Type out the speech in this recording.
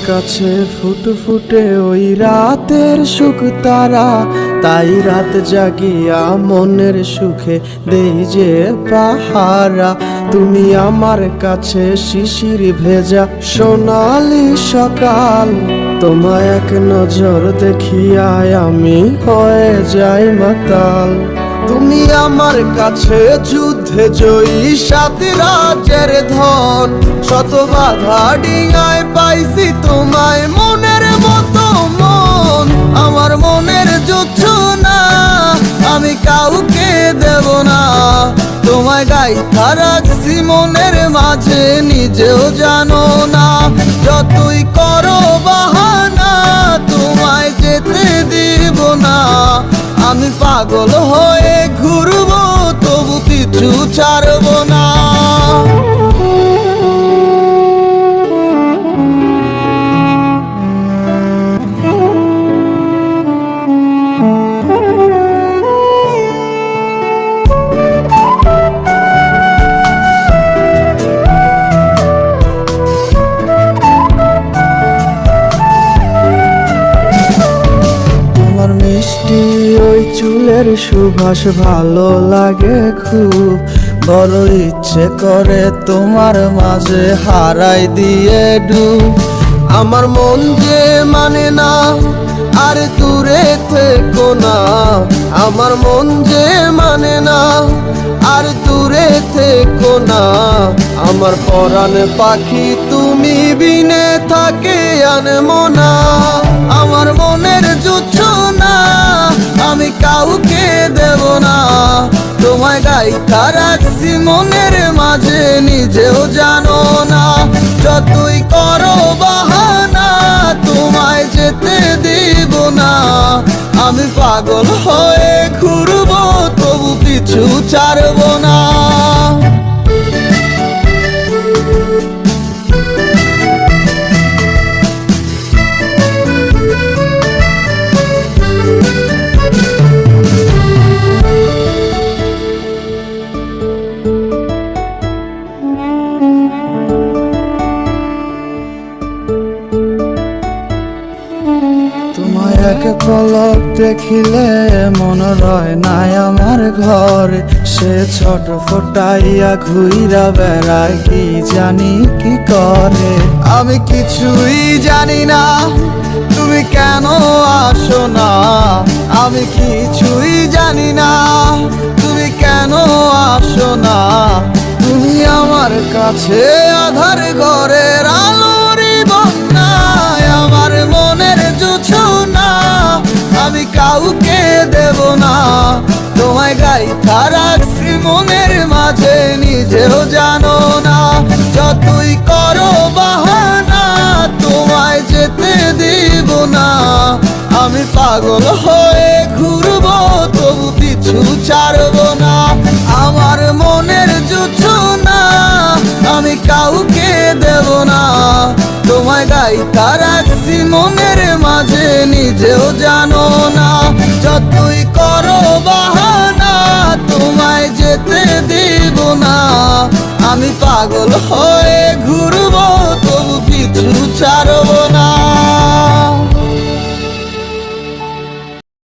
কাছে ফুটফুটে ওই রাতের সুখ তারা, তাই রাত জাগিয়া মনের সুখে দেই যে পাহারা। তুমি আমার কাছে শিশির ভেজা সোনালি সকাল, তোমায় এক নজর দেখিয়ায় আমি হয়ে যাই মাতাল। তুমি আমার কাছে যুদ্ধে জয়ী সাত রাজ্যের ধন, শত বাধা ডিঙায় পাইছি তোমায় মনের মতো মন। আমার মনের যুদ্ধ না আমি কাউকে দেব না, তোমায় গাইথা রাখছি মনের মাঝে নিজেও জানো না। যতই করো বাহানা তোমায় যেতে দিব না, আমি পাগল হয়ে ঘুরবো তবু পিছু ছাড়বো না। মিষ্টি ওই চুলের সুবাস ভালো লাগে খুব, বড় ইচ্ছে করে তোমার মাঝে হারাই দিয়ে ডুব। আমার মন যে মানে না আর দূরে থেকো না, আমার মন যে মানে না আর দূরে থেকো না। আমার পরাণ পাখি তুমি বিনে থাকে আনমো না, আমার মনের যুদ্ধ না আমি কাউকে দেব না। তোমায় গাইথা রাখছি মনের মাঝে নিজেও জানো না, যতই করো বাহানা তোমায় যেতে দিব না। আমি পাগল হয়ে ঘুরবো তবু পিছু ছাড়বো না। তোমায় এক পলক দেখিলে মন রয় নাই আমার ঘরে, সে ছোট ফোটাইয়া ঘুইরা বেড়ায় কি জানি কি করে। আমি কিছুই জানি না তুমি কেন আসো না, আমি কিছুই জানি না তুমি কেন আসো না। তুমি আমার কাছে আধার ঘরের আলোরই বন্যায়, আমার মনের জুছো না আমি কাউকে দেব না। তোমায় গাইথা রাখছি মনের মাঝে নিজেও জানো না, যতই করো বাহানা তোমায় যেতে দিব না। আমি পাগল হয়ে ঘুরবো তবু পিছু ছাড়বো না, আমার মনের যুদ্ধ না আমি কাউকে দেব না। তোমায় গাইথা রাখছি মনের মাঝে নিজেও জানো না, যতই করো বাহানা তোমায় যেতে দিব না। আমি পাগল হয়ে ঘুরবো তবু পিছু ছাড়বো না।